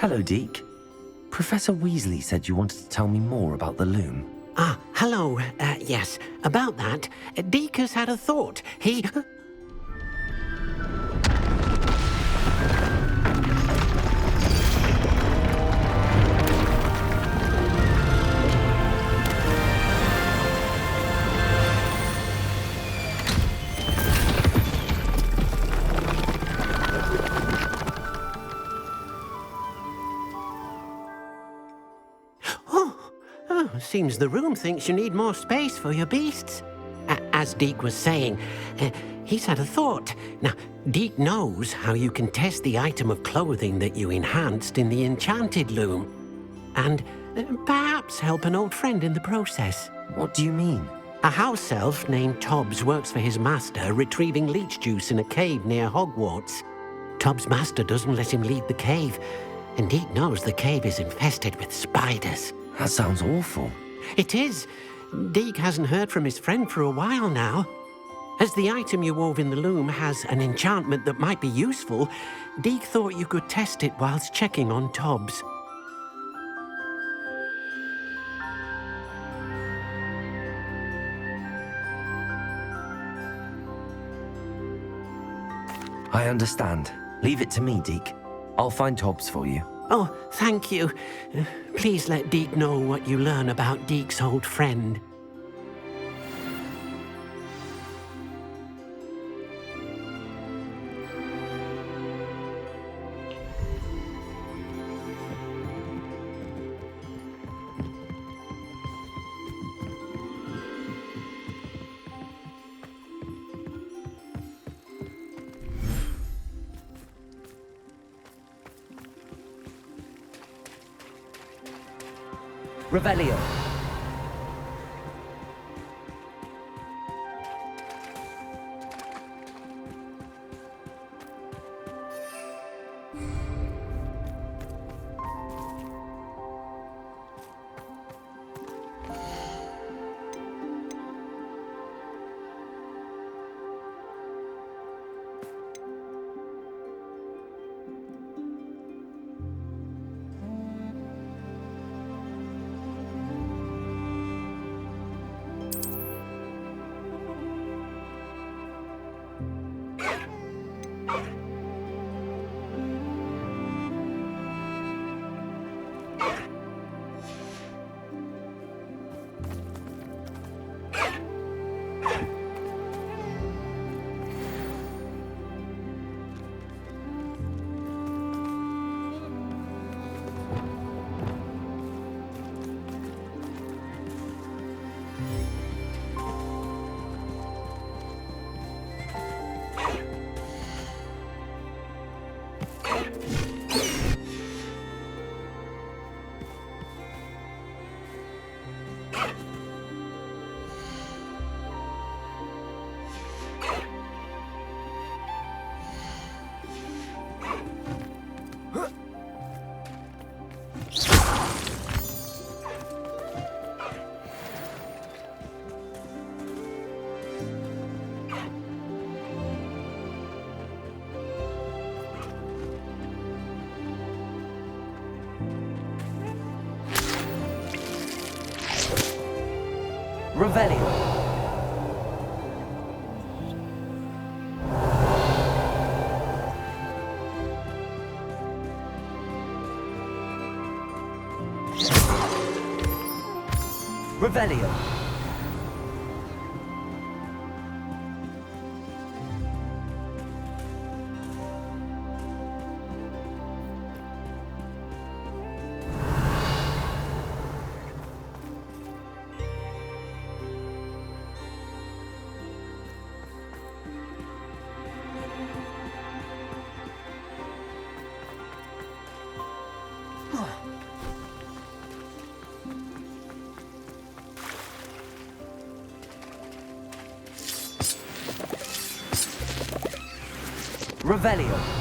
Hello, Deke. Professor Weasley said you wanted to tell me more about the loom. Ah, hello. Yes, about that. Deke has had a thought. He... Seems the room thinks you need more space for your beasts. As Deke was saying, he's had a thought. Now, Deke knows how you can test the item of clothing that you enhanced in the enchanted loom. And perhaps help an old friend in the process. What do you mean? A house elf named Tobbs works for his master, retrieving leech juice in a cave near Hogwarts. Tobbs' master doesn't let him leave the cave, and Deke knows the cave is infested with spiders. That sounds awful. It is. Deke hasn't heard from his friend for a while now. As the item you wove in the loom has an enchantment that might be useful, Deke thought you could test it whilst checking on Tobbs. I understand. Leave it to me, Deke. I'll find Tobbs for you. Oh, thank you. Please let Deke know what you learn about Deke's old friend. Revelio. Revelio. Revelio. Revelio.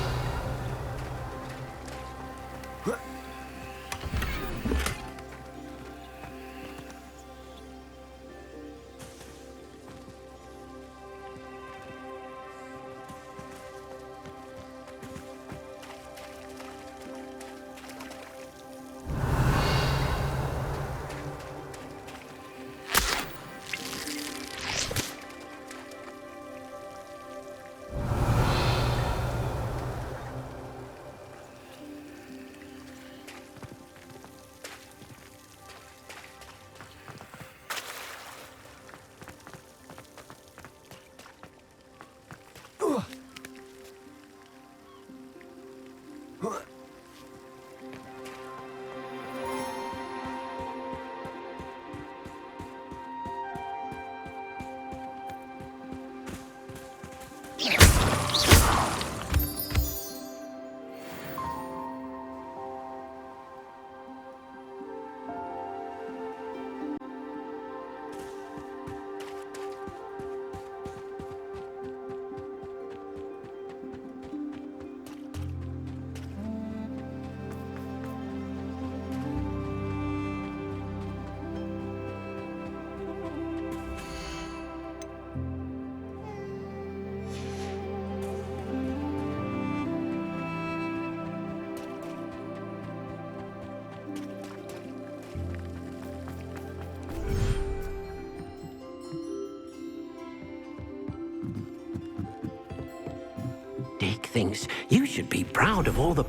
thinks you should be proud of all the...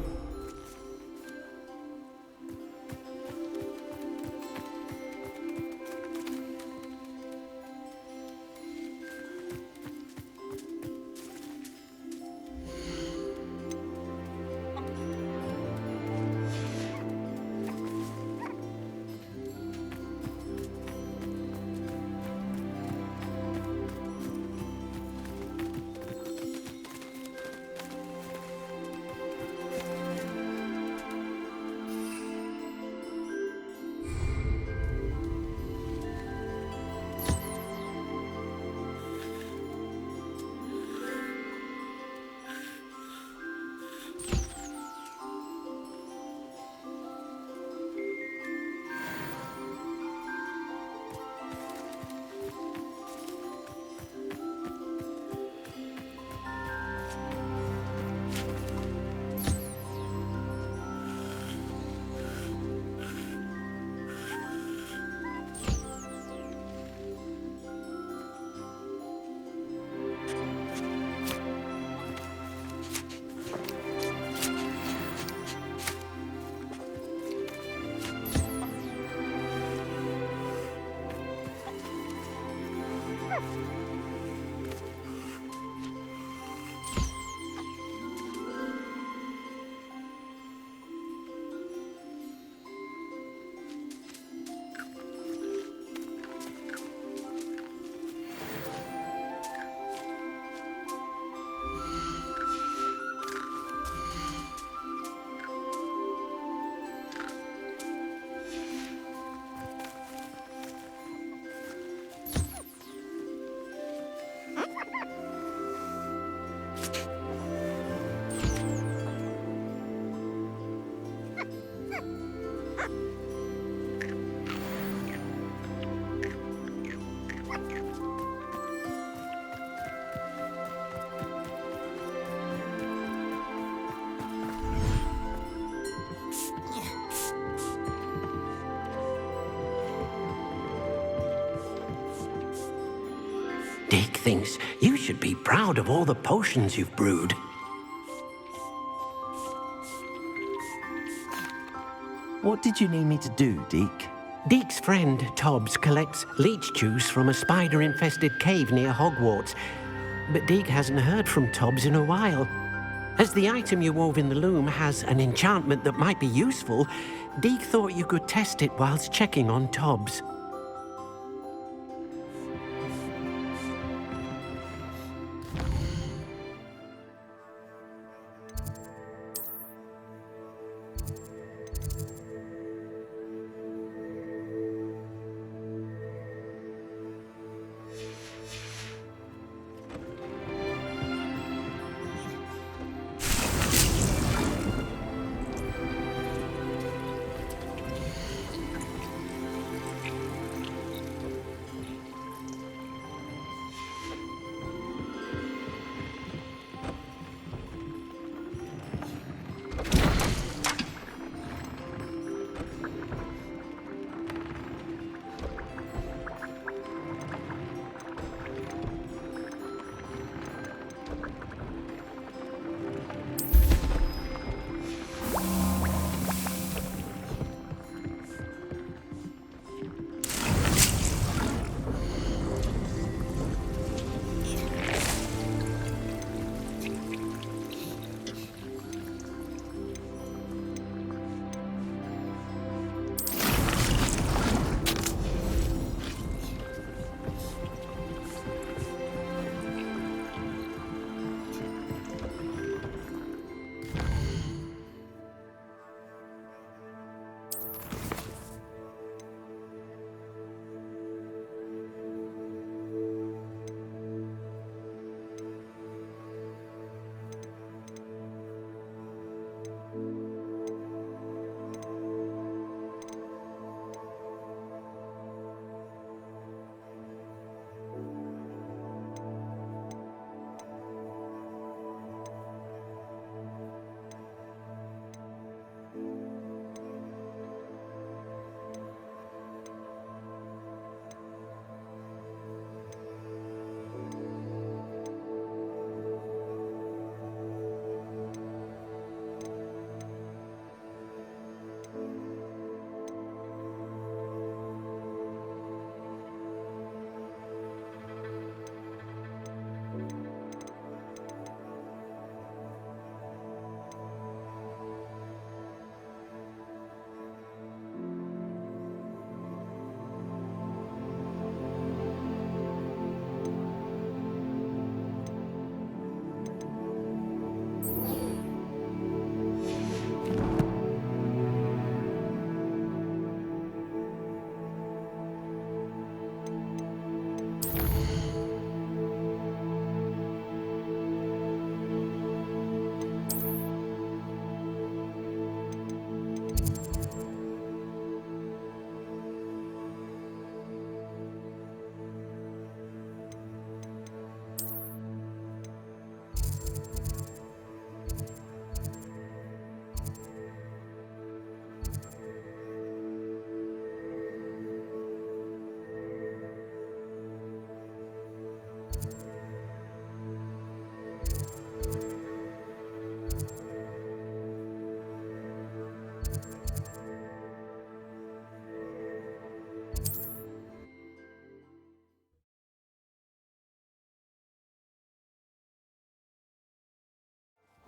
Dick thinks you should be proud of all the potions you've brewed. What did you need me to do, Deke? Deke's friend, Tobbs, collects leech juice from a spider-infested cave near Hogwarts. But Deke hasn't heard from Tobbs in a while. As the item you wove in the loom has an enchantment that might be useful, Deke thought you could test it whilst checking on Tobbs.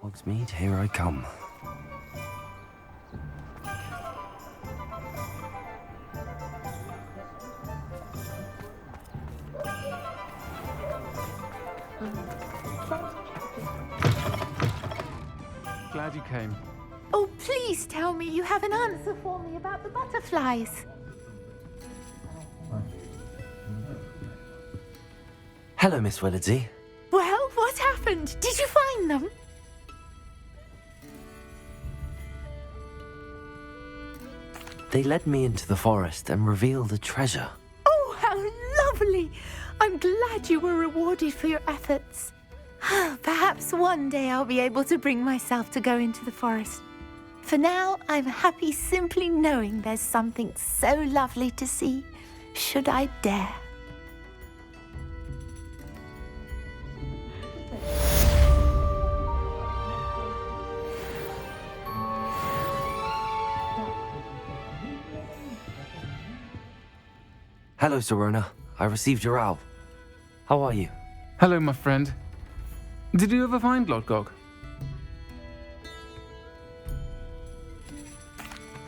Hogsmeade, here I come. Glad you came. Oh, please tell me you have an answer for me about the butterflies. Hello, Miss Willardsey. Well, what happened? Did you find them? They led me into the forest and revealed a treasure. Oh, how lovely! I'm glad you were rewarded for your efforts. Perhaps one day I'll be able to bring myself to go into the forest. For now, I'm happy simply knowing there's something so lovely to see, should I dare. Hello, Serona. I received your owl. How are you? Hello, my friend. Did you ever find Lodgok?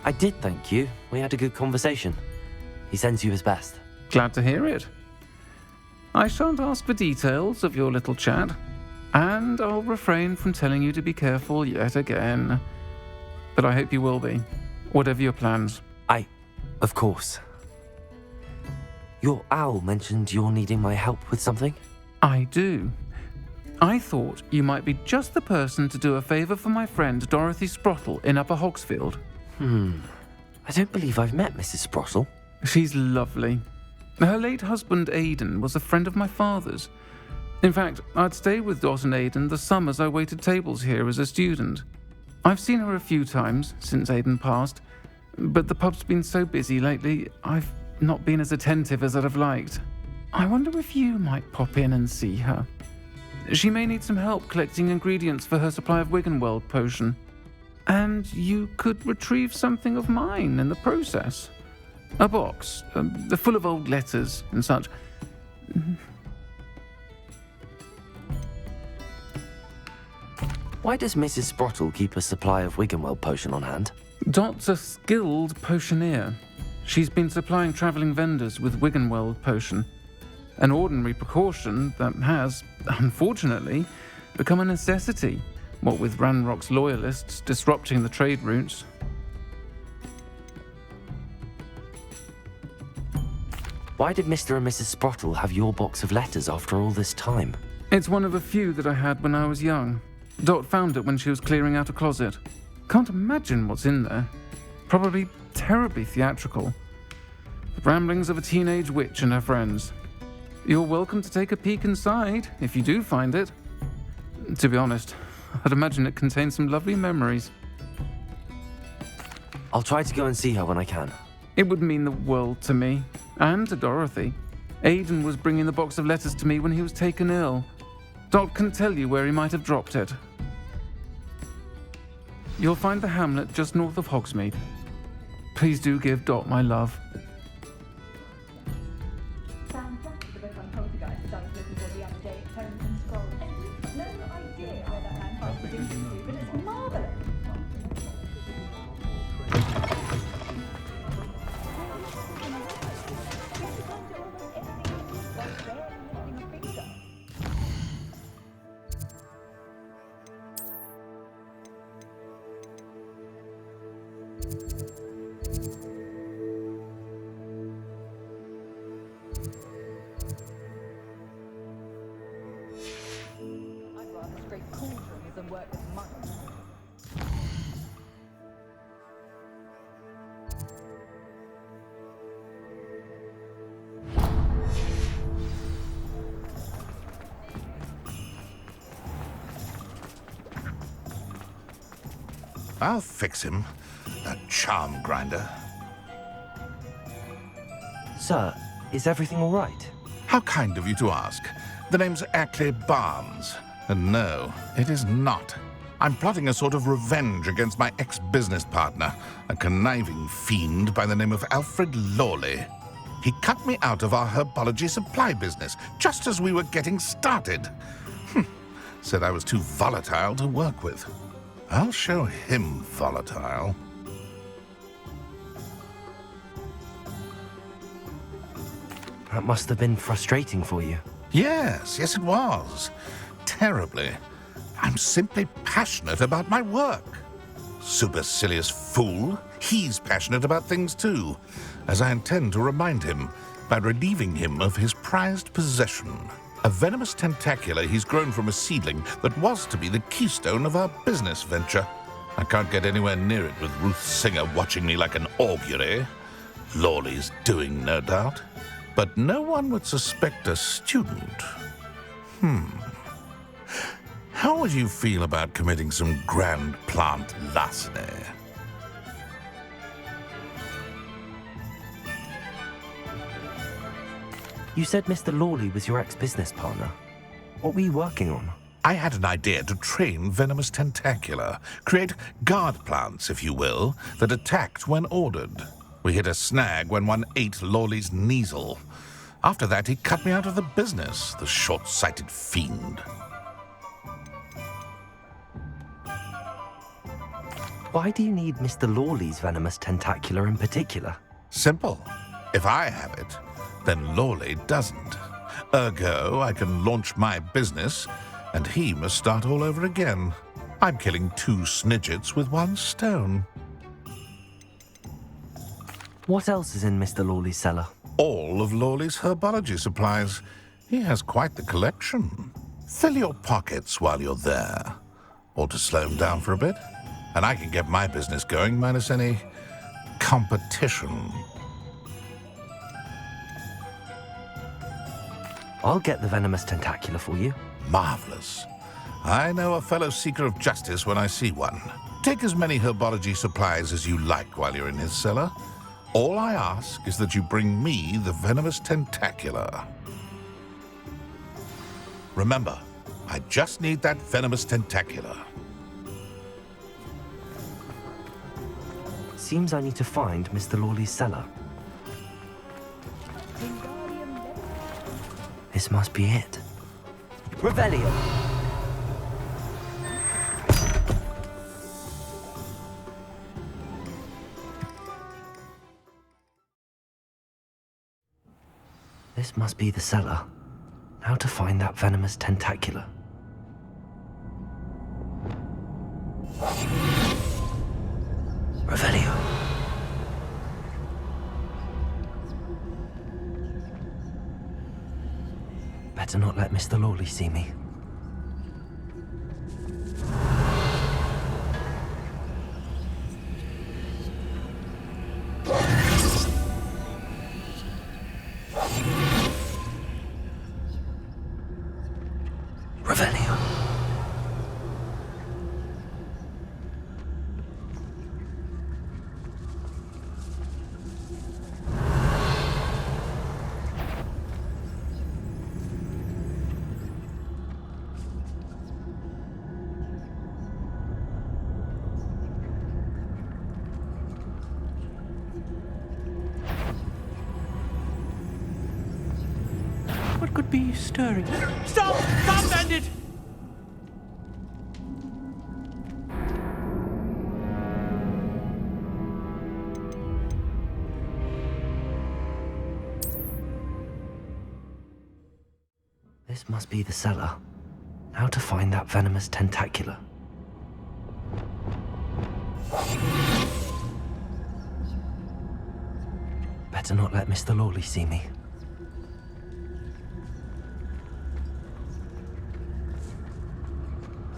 I did, thank you. We had a good conversation. He sends you his best. Glad to hear it. I shan't ask for details of your little chat, and I'll refrain from telling you to be careful yet again. But I hope you will be, whatever your plans. Of course. Your owl mentioned you're needing my help with something? I do. I thought you might be just the person to do a favour for my friend Dorothy Sprottle in Upper Hogsfield. I don't believe I've met Mrs. Sprottle. She's lovely. Her late husband Aidan was a friend of my father's. In fact, I'd stay with Dot and Aidan the summers I waited tables here as a student. I've seen her a few times since Aidan passed, but the pub's been so busy lately, I've not been as attentive as I'd have liked. I wonder if you might pop in and see her. She may need some help collecting ingredients for her supply of Wiggenweld potion. And you could retrieve something of mine in the process. A box, full of old letters and such. Why does Mrs. Sprottle keep a supply of Wiggenweld potion on hand? Dot's a skilled potioneer. She's been supplying travelling vendors with Wiggenweld potion. An ordinary precaution that has, unfortunately, become a necessity, what with Ranrock's loyalists disrupting the trade routes. Why did Mr. and Mrs. Sprottle have your box of letters after all this time? It's one of a few that I had when I was young. Dot found it when she was clearing out a closet. Can't imagine what's in there. Probably terribly theatrical. The ramblings of a teenage witch and her friends. You're welcome to take a peek inside, if you do find it. To be honest, I'd imagine it contains some lovely memories. I'll try to go and see her when I can. It would mean the world to me, and to Dorothy. Aidan was bringing the box of letters to me when he was taken ill. Dot can tell you where he might have dropped it. You'll find the hamlet just north of Hogsmeade. Please do give Dot my love. I'll fix him, that charm grinder. Sir, is everything all right? How kind of you to ask. The name's Ackley Barnes. And no, it is not. I'm plotting a sort of revenge against my ex-business partner, a conniving fiend by the name of Alfred Lawley. He cut me out of our herbology supply business, just as we were getting started. said I was too volatile to work with. I'll show him volatile. That must have been frustrating for you. Yes, it was. Terribly. I'm simply passionate about my work. Supercilious fool. He's passionate about things too, as I intend to remind him by relieving him of his prized possession. A venomous tentacula he's grown from a seedling that was to be the keystone of our business venture. I can't get anywhere near it with Ruth Singer watching me like an augury. Lawley's doing, no doubt. But no one would suspect a student. How would you feel about committing some grand plant larceny? You said Mr. Lawley was your ex-business partner. What were you working on? I had an idea to train venomous tentacula, create guard plants, if you will, that attacked when ordered. We hit a snag when one ate Lawley's Kneasel. After that, he cut me out of the business, the short-sighted fiend. Why do you need Mr. Lawley's venomous tentacula in particular? Simple. If I have it, then Lawley doesn't. Ergo, I can launch my business, and he must start all over again. I'm killing 2 snidgets with 1 stone. What else is in Mr. Lawley's cellar? All of Lawley's herbology supplies. He has quite the collection. Fill your pockets while you're there. Or to slow him down for a bit. And I can get my business going minus any competition. I'll get the venomous tentacula for you. Marvelous. I know a fellow seeker of justice when I see one. Take as many herbology supplies as you like while you're in his cellar. All I ask is that you bring me the venomous tentacula. Remember, I just need that venomous tentacula. Seems I need to find Mr. Lawley's cellar. This must be it. Revelio! This must be the cellar. How to find that venomous tentacula? Revelio. Better not let Mr. Lawley see me. Revelio. What could be stirring? Stop! Stop, bandit! This must be the cellar. How to find that venomous tentacula? Better not let Mr. Lawley see me.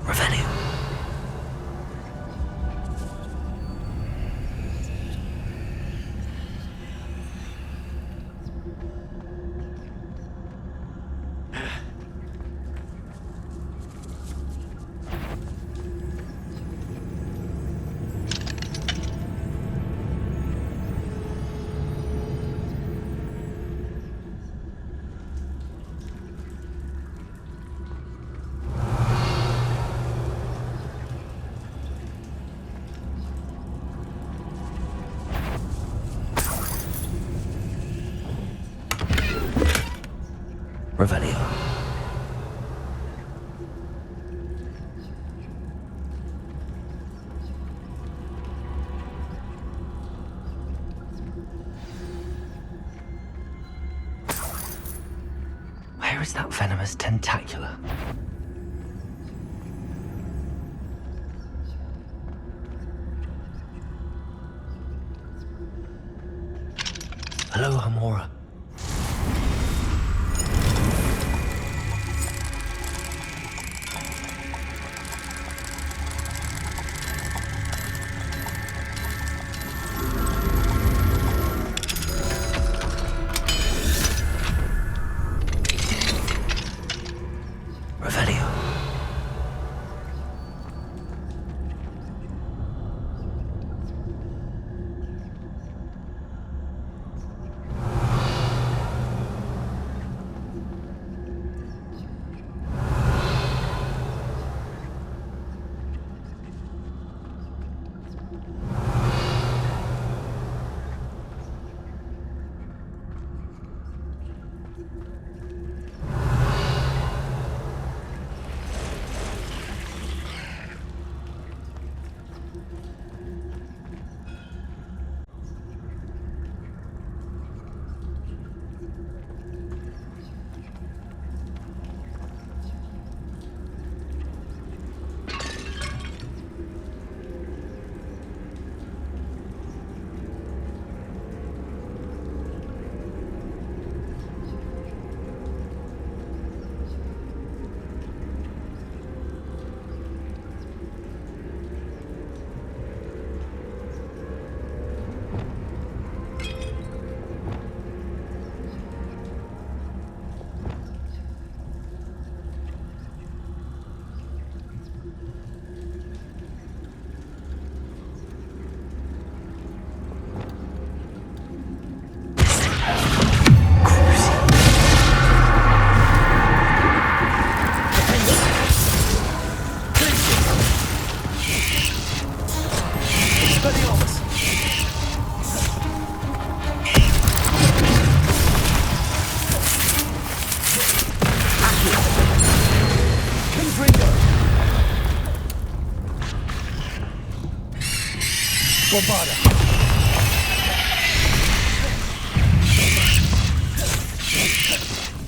Revelio. Revelio. Where is that venomous tentacula? Hello, Hamora. Revelio.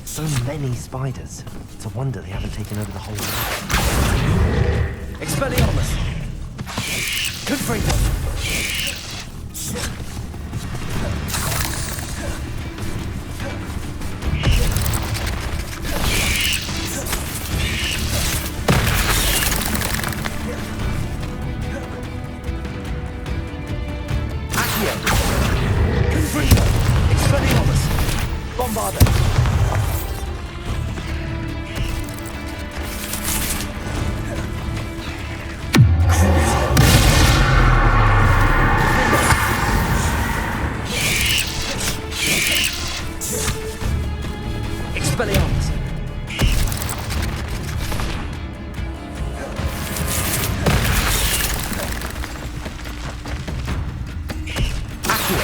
So many spiders. It's a wonder they haven't taken over the whole world. Expelliarmus! Confringo! Accio! Confringo! Expelliarmus! Bombarda! Expelliarmus! Accio!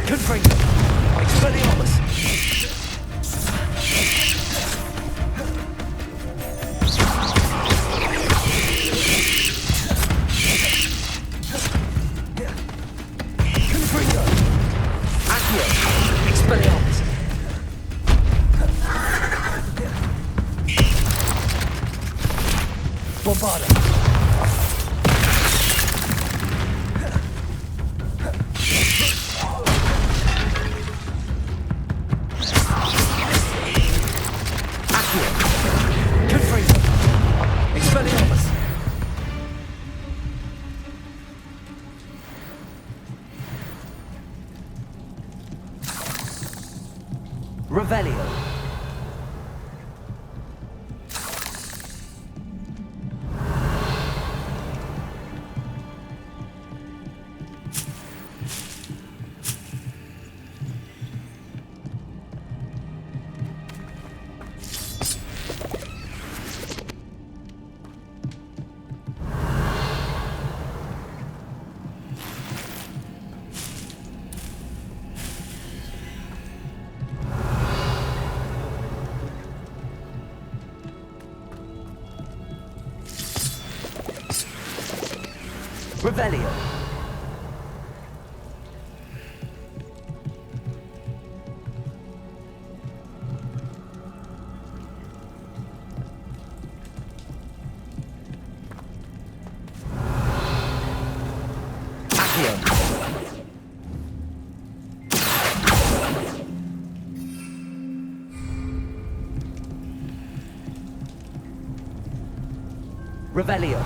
Confringo! Expelliarmus! Confringo! Accio! Expelliarmus! Bombarda! Accio! Confringo! Expelliarmus! Revelio. Revelio. Revelio.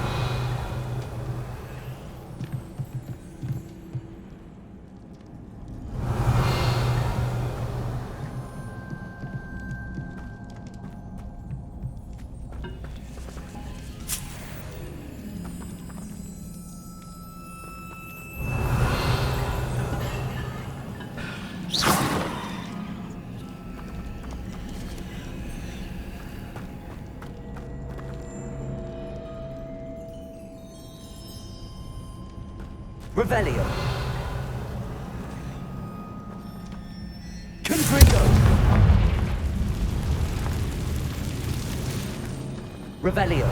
Revelio. Confringo. Revelio.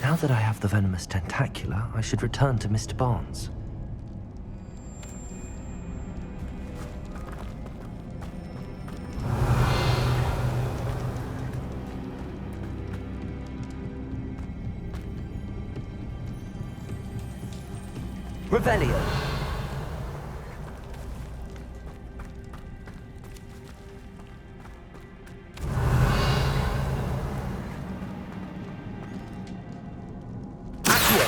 Now that I have the venomous tentacula, I should return to Mr. Barnes. Revelio. Accio.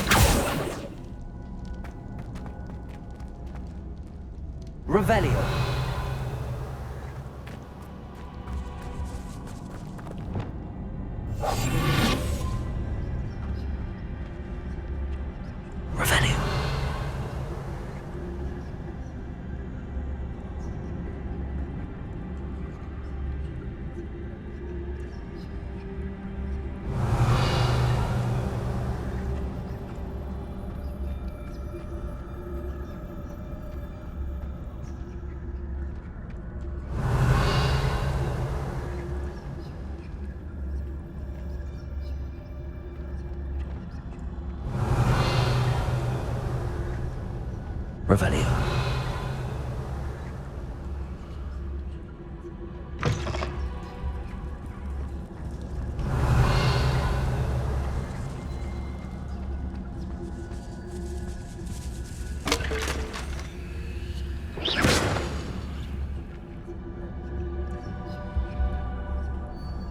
Revelio. Revelio. Revelio.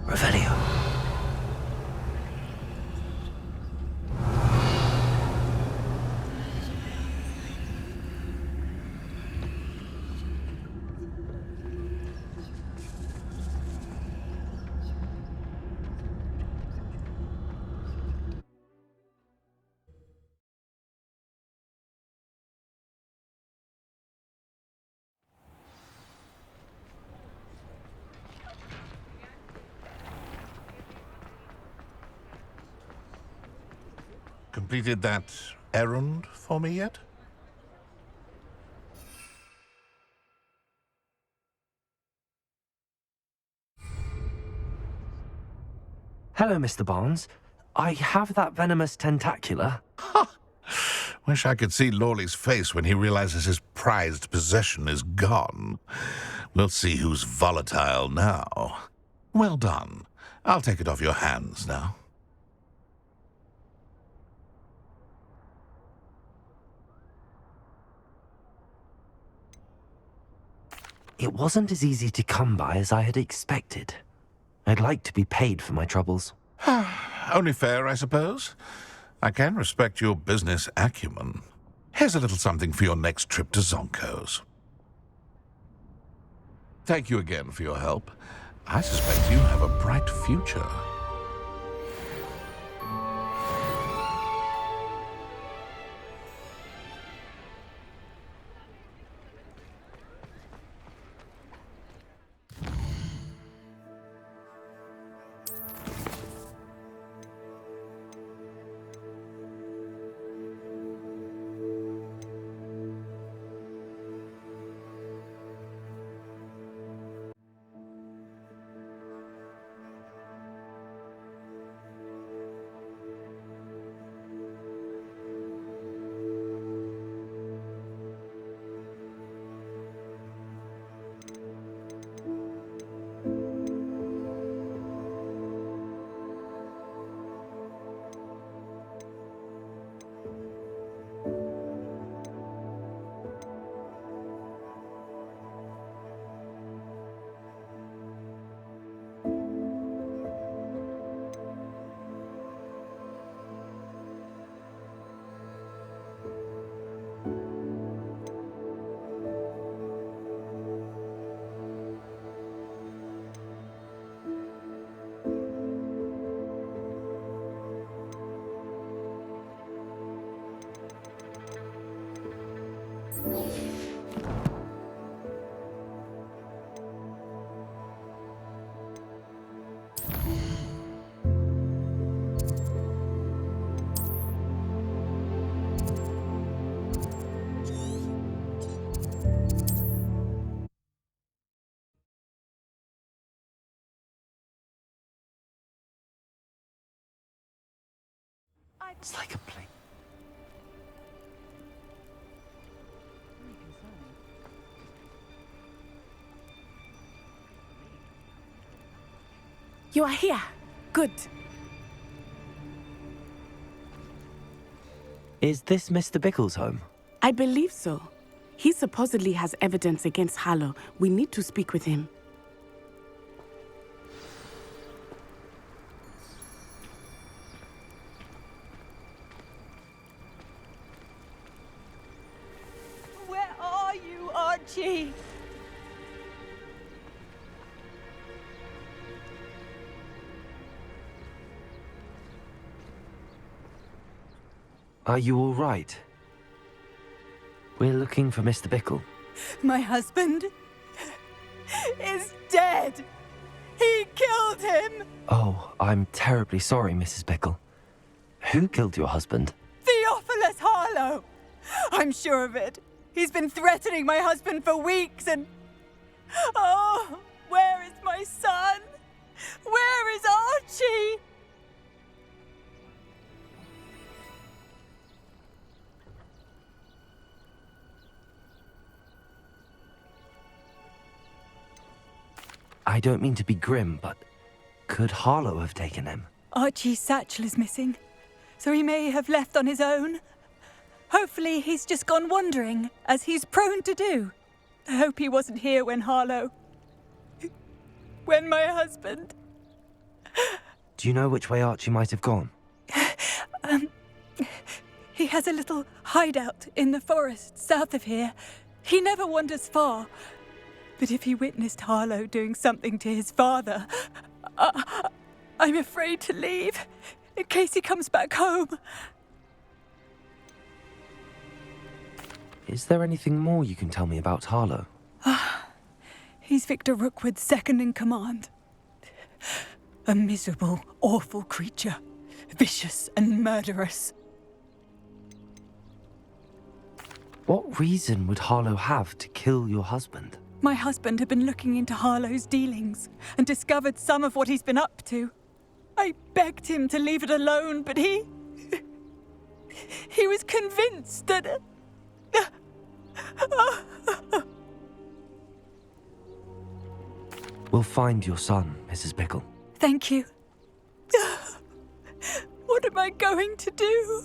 Revelio. Completed that errand for me yet? Hello, Mr. Barnes. I have that venomous tentacula. Wish I could see Lawley's face when he realizes his prized possession is gone. We'll see who's volatile now. Well done. I'll take it off your hands now. It wasn't as easy to come by as I had expected. I'd like to be paid for my troubles. Only fair, I suppose. I can respect your business acumen. Here's a little something for your next trip to Zonko's. Thank you again for your help. I suspect you have a bright future. It's like a plane. You are here. Good. Is this Mr. Bickle's home? I believe so. He supposedly has evidence against Harlow. We need to speak with him. Where are you, Archie? Are you all right? We're looking for Mr. Bickle. My husband is dead. He killed him. Oh, I'm terribly sorry, Mrs. Bickle. Who killed your husband? Theophilus Harlow. I'm sure of it. He's been threatening my husband for weeks and... Oh, where is my son? Where is Archie? I don't mean to be grim, but could Harlow have taken him? Archie's satchel is missing, so he may have left on his own. Hopefully he's just gone wandering, as he's prone to do. I hope he wasn't here when when my husband... Do you know which way Archie might have gone? He has a little hideout in the forest south of here. He never wanders far. But if he witnessed Harlow doing something to his father, I'm afraid to leave, in case he comes back home. Is there anything more you can tell me about Harlow? He's Victor Rookwood's second in command. A miserable, awful creature. Vicious and murderous. What reason would Harlow have to kill your husband? My husband had been looking into Harlow's dealings and discovered some of what he's been up to. I begged him to leave it alone, but he was convinced that... We'll find your son, Mrs. Bickle. Thank you. What am I going to do?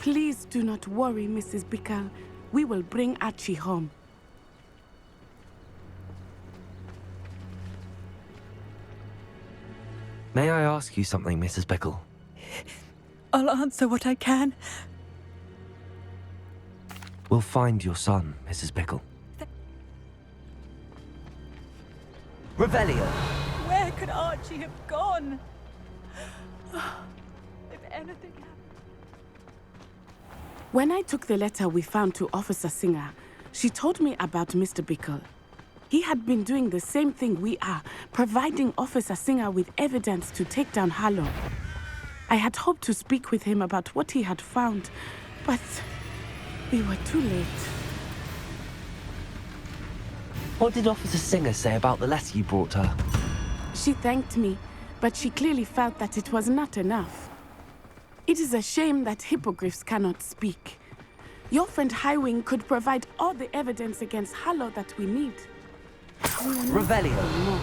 Please do not worry, Mrs. Bickle. We will bring Archie home. May I ask you something, Mrs. Bickle? I'll answer what I can. We'll find your son, Mrs. Bickle. Revelio. Where could Archie have gone? If anything happened... When I took the letter we found to Officer Singer, she told me about Mr. Bickle. He had been doing the same thing we are, providing Officer Singer with evidence to take down Harlow. I had hoped to speak with him about what he had found, but we were too late. What did Officer Singer say about the letter you brought her? She thanked me, but she clearly felt that it was not enough. It is a shame that hippogriffs cannot speak. Your friend Highwing could provide all the evidence against Harlow that we need. Revelio. No.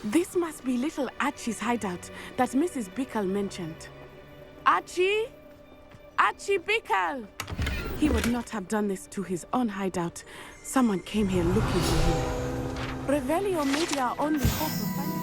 This must be little Archie's hideout that Mrs. Bickle mentioned. Archie? Archie Bickle! He would not have done this to his own hideout. Someone came here looking for him. Revelio may be our only hope of finding him.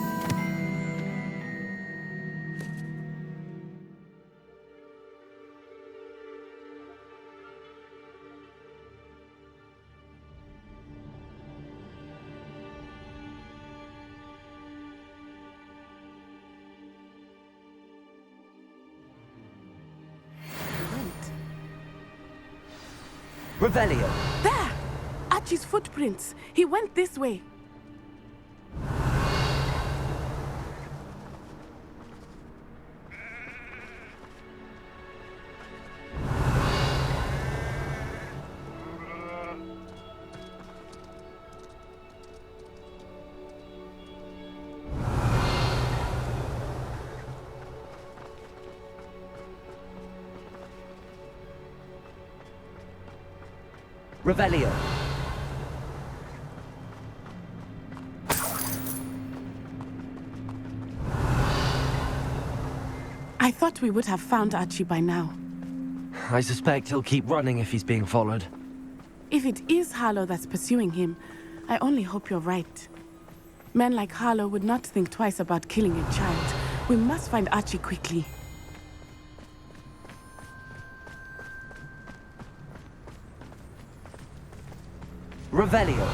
Revelio. There! Archie's footprints. He went this way. Revelio. I thought we would have found Archie by now. I suspect he'll keep running if he's being followed. If it is Harlow that's pursuing him, I only hope you're right. Men like Harlow would not think twice about killing a child. We must find Archie quickly. Revelio.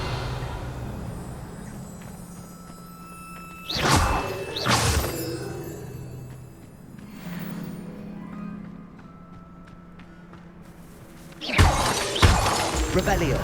Revelio.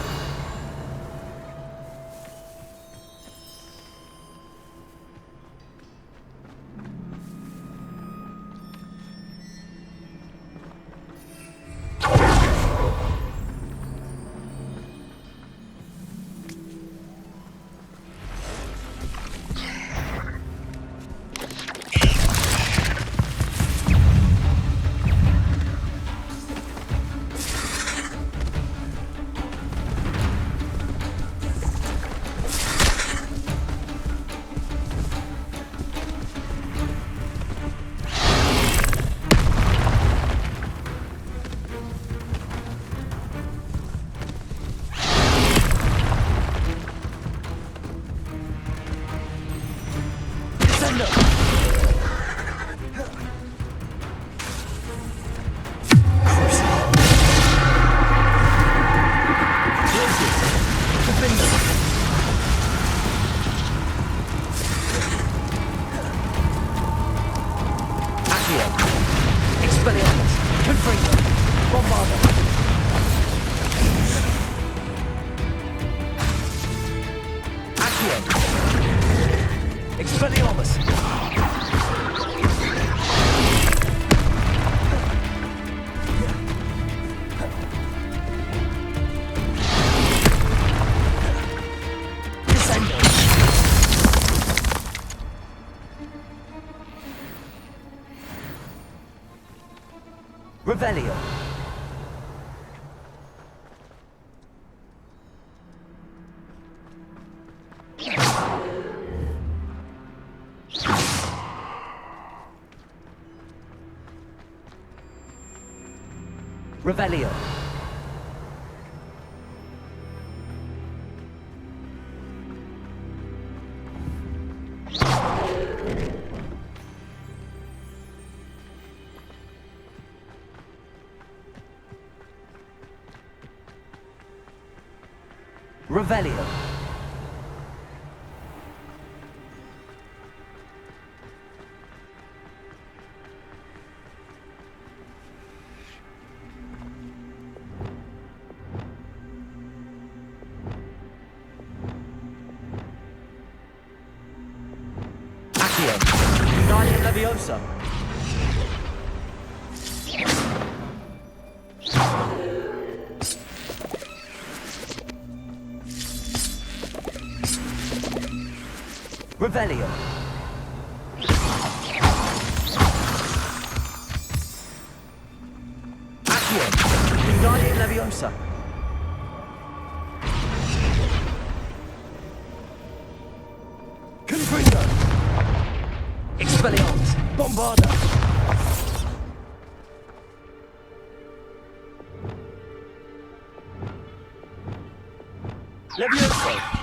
Revelio. Revelio. Revelio. Accio. Guardian Leviosa. Revelio. Accio. Guardian Leviosa. Confringo. Expelliarmus. Bombarda. Leviosa.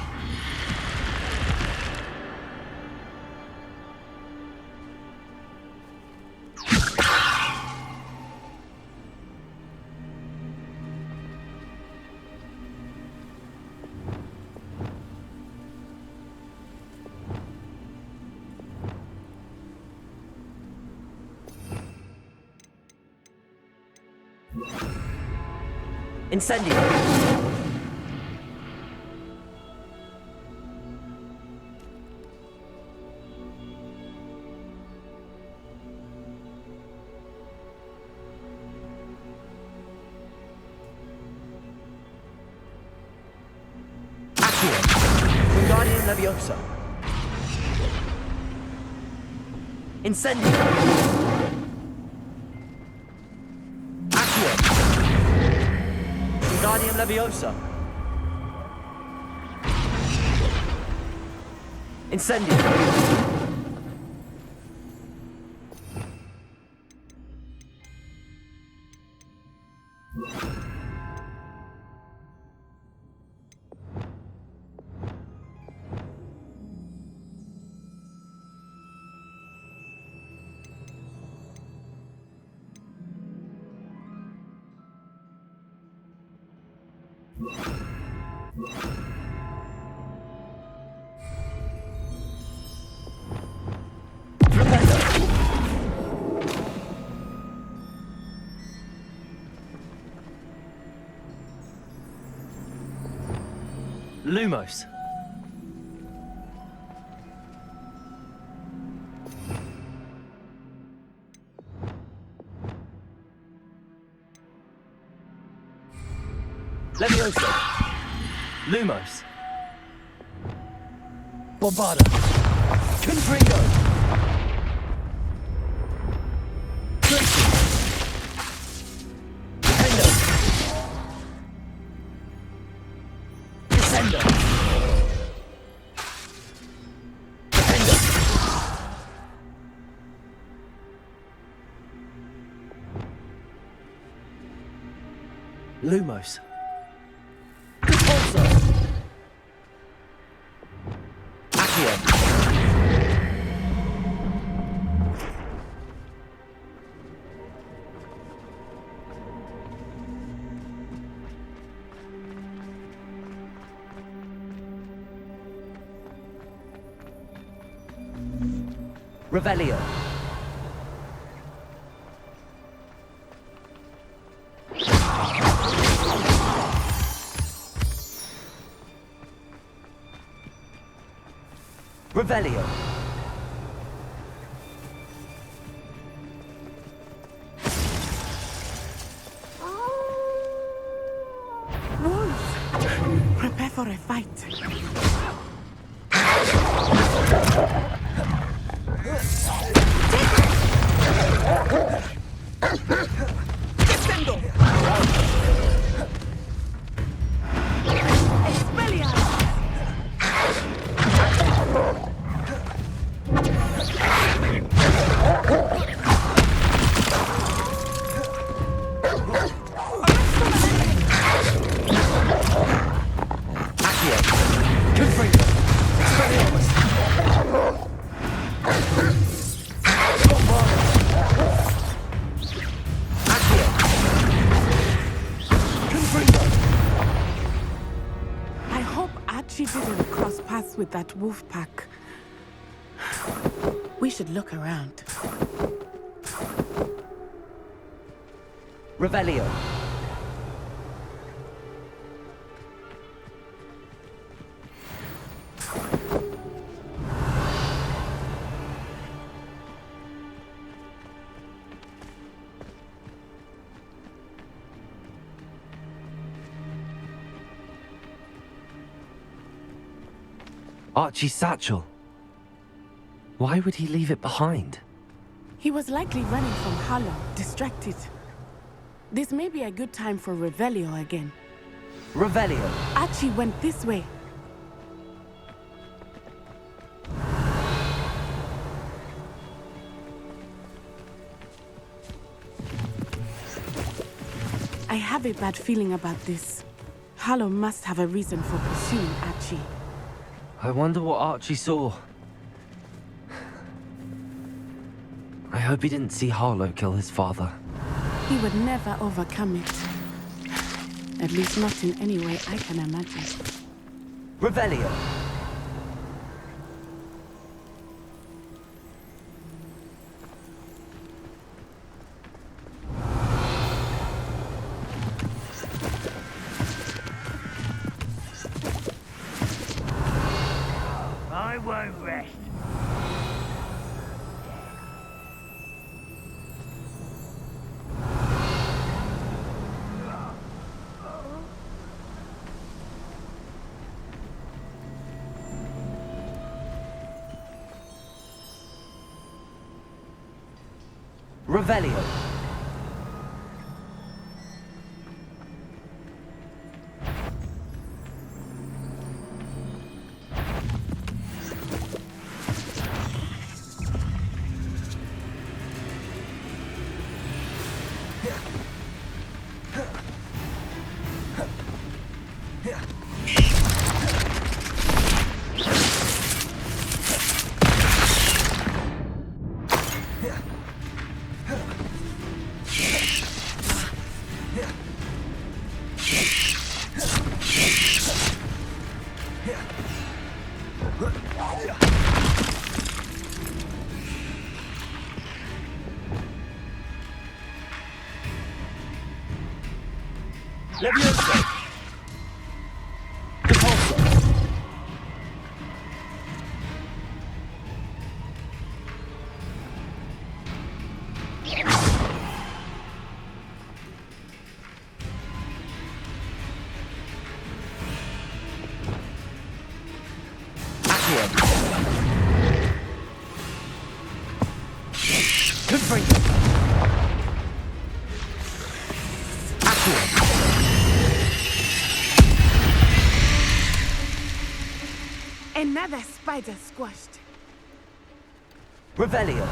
Incendio. Accio. Wingardium Leviosa. Incendio. Accio. Wingardium Leviosa. Incendio. Lumos. Levioso. Lumos. Bombarda. Confringo. Tracy. Defendo. Descendo. Defendo. Lumos. Repulsor. Accio. Revelio. Revelio. Wolves, prepare for a fight. Descendo. Expelliarmus! Accio. Confringo. Expelliarmus. Bombarda. Accio. Confringo. I hope Archie didn't cross paths with that wolf pack. We should look around. Revelio. Archie's satchel. Why would he leave it behind? He was likely running from Harlow, distracted. This may be a good time for Revelio again. Revelio. Archie went this way. I have a bad feeling about this. Harlow must have a reason for pursuing Archie. I wonder what Archie saw. I hope he didn't see Harlow kill his father. He would never overcome it. At least not in any way I can imagine. Revelio. I won't rest. Revelio. Levioso. Repulsor. Accio. Confringo. Accio. Another spider squashed. Revelio.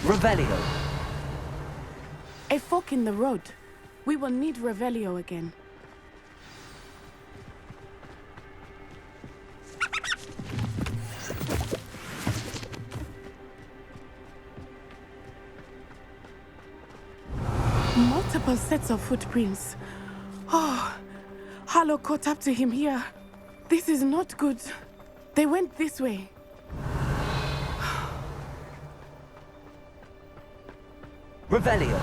Revelio. A fork in the road. We will need Revelio again. Multiple sets of footprints. Oh, Harlow caught up to him here. This is not good. They went this way. Revelio.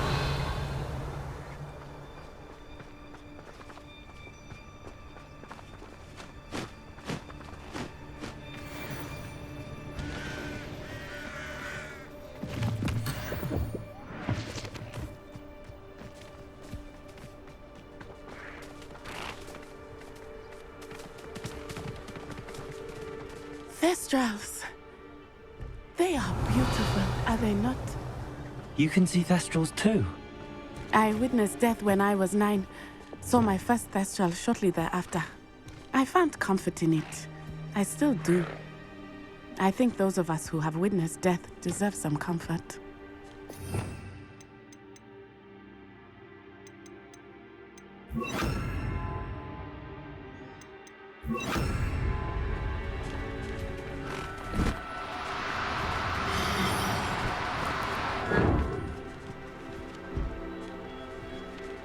Thestrals. They are beautiful, are they not? You can see Thestrals too. I witnessed death when I was 9. Saw my first Thestral shortly thereafter. I found comfort in it. I still do. I think those of us who have witnessed death deserve some comfort.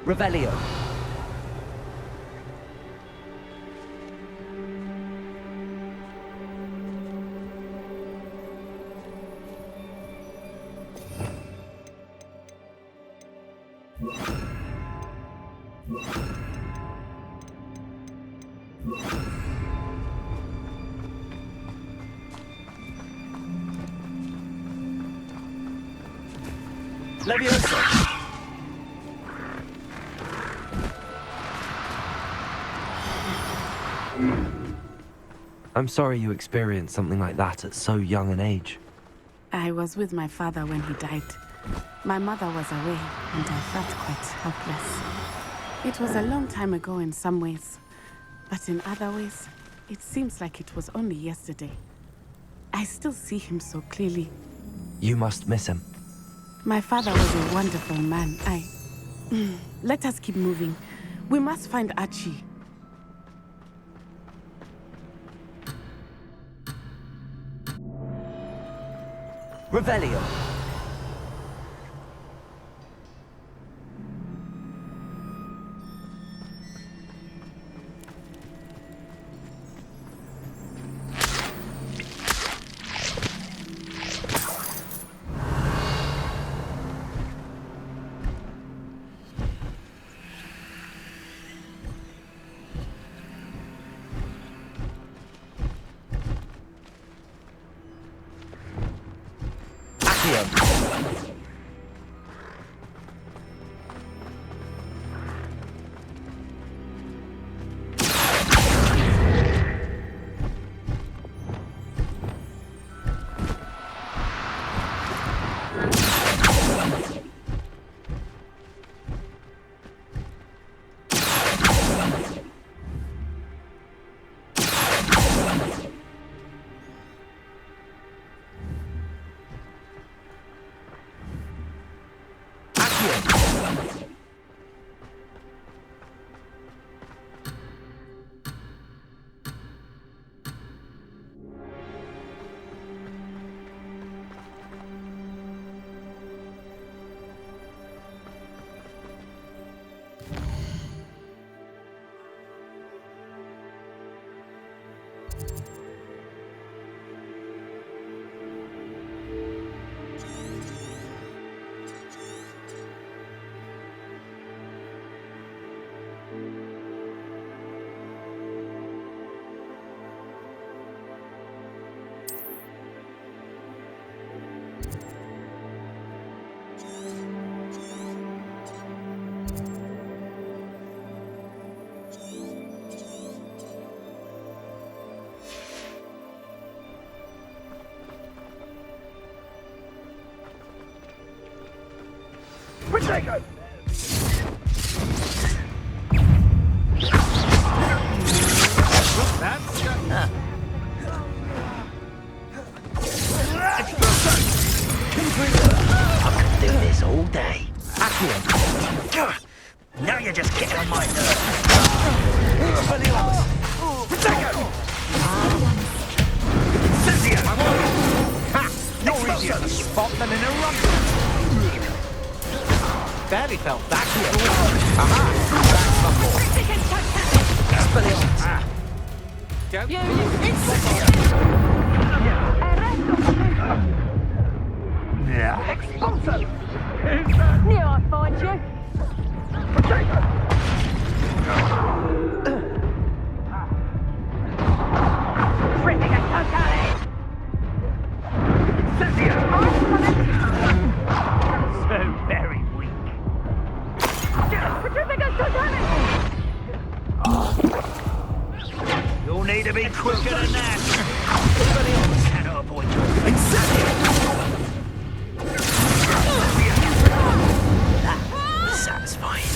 Revelio. Levioso. I'm sorry you experienced something like that at so young an age. I was with my father when he died. My mother was away, and I felt quite helpless. It was a long time ago in some ways, but in other ways, it seems like it was only yesterday. I still see him so clearly. You must miss him. My father was a wonderful man. Let us keep moving. We must find Archie. Revelio. Accio. I could do this all day. Now you're just getting on my nerves. You're easier to spot than in a rumble. Barely felt that here. Aha! Knew I'd find you. So very weak. You'll need to be quicker than that. Cannot avoid your that was satisfying.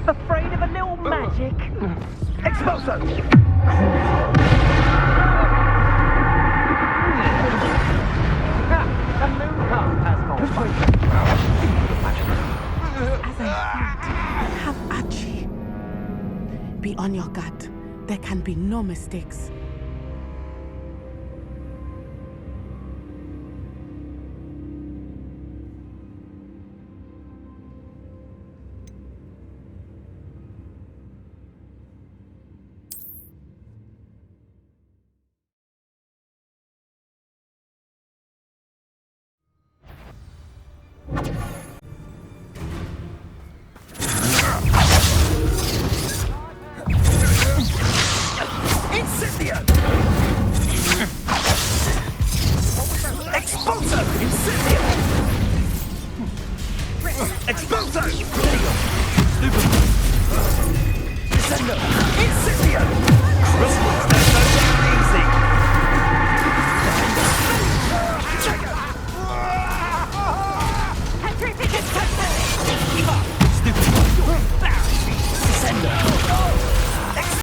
Afraid of a little magic? As I said, have Archie. Be on your guard. There can be no mistakes.